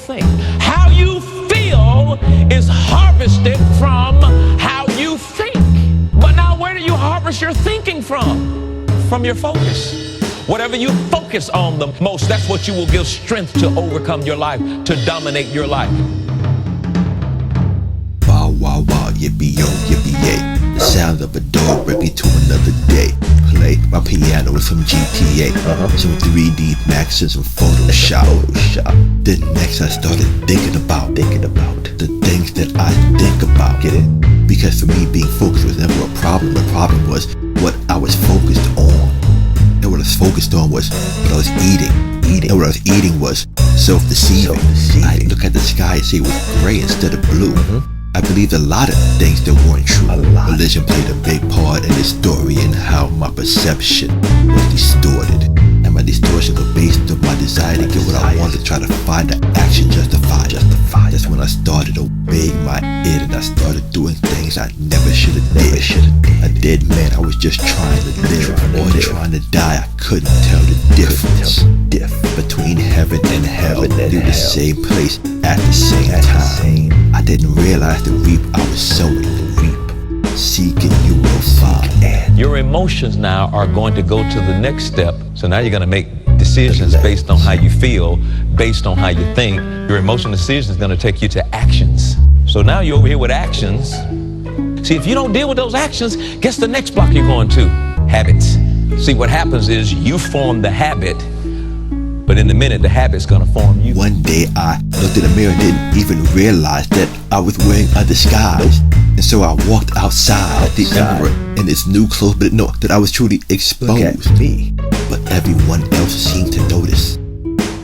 think. How you feel is harvested from how you think. But now where do you harvest your thinking from? From your focus. Whatever you focus on the most, that's what you will give strength to overcome your life, to dominate your life. Wow, wow, wow, yippee-yo, yippee-yay. The sound of a dog bring me to another day. Play my piano is from GTA. Some 3D Maxes and Photoshop. Then next I started thinking about the things that I think about. Get it? Because for me, being focused was never a problem. The problem was what I was focused on. And what I was focused on was what I was eating. And what I was eating was self-deceiving. I look at the sky and say it was gray instead of blue. I believed a lot of things that weren't true. Religion played a big part in this story and how my perception was distorted. And my distortion was based on my desire to get what I wanted, to try to find the action justified. That's when I started obeying my id and I started doing things I never should have did. A dead man, I was just trying to live or trying to die. I couldn't tell the difference between heaven and hell. Through the same place at the same time. I didn't realize the reap I was sowing. Seeking you will find. Your emotions now are going to go to the next step. So now you're going to make decisions based on how you feel, based on how you think. Your emotional decision is going to take you to actions. So now you're over here with actions. See, if you don't deal with those actions, guess the next block you're going to? Habits. See, what happens is you form the habit, but in a minute, the habit's gonna form you. One day I looked in the mirror and didn't even realize that I was wearing a disguise. And so I walked outside the emperor in his new clothes, but didn't know that I was truly exposed. Look at me. But everyone else seemed to notice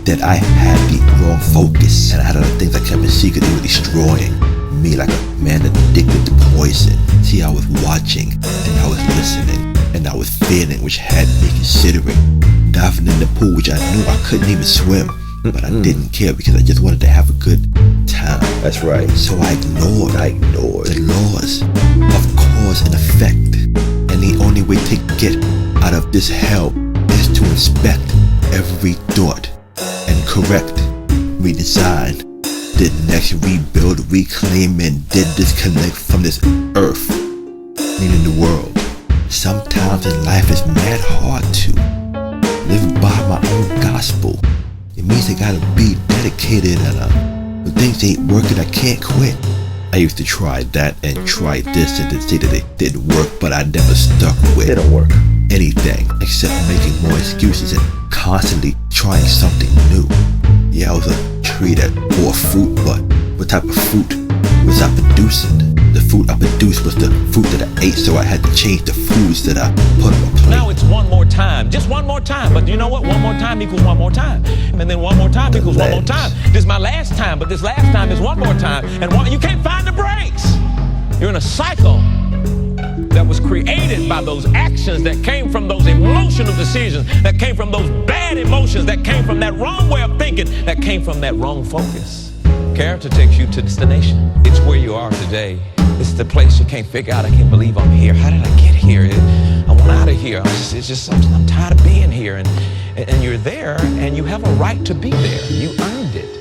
that I had the wrong focus. And I had other things I kept in secret that were destroying me like a man addicted to poison. See, I was watching and I was listening and I was feeling, which had me considering diving in the pool, which I knew I couldn't even swim. But I didn't care because I just wanted to have a good time. That's right. So I ignored the laws of cause and effect. And the only way to get out of this hell is to inspect every thought and correct, redesign, then next rebuild, reclaim, and then disconnect from this earth, meaning the world. Sometimes in life it's mad hard to live by my own gospel. It means I gotta be dedicated and when things ain't working I can't quit. I used to try that and try this and then say that it didn't work, but I never stuck with anything except making more excuses and constantly trying something new. Yeah, I was a tree that bore fruit, but what type of fruit was I producing? The fruit I produced was the fruit that I ate, so I had to change the foods that I put on my plate. Now it's one more time, just one more time. But you know what? One more time equals one more time. And then one more time equals one more time. This is my last time, but this last time is one more time. And you can't find the brakes. You're in a cycle that was created by those actions that came from those emotional decisions, that came from those bad emotions, that came from that wrong way of thinking, that came from that wrong focus. Character takes you to destination. It's where you are today. It's the place you can't figure out. I can't believe I'm here. How did I get here? I want out of here. It's just something. I'm tired of being here. And you're there, and you have a right to be there. You earned it.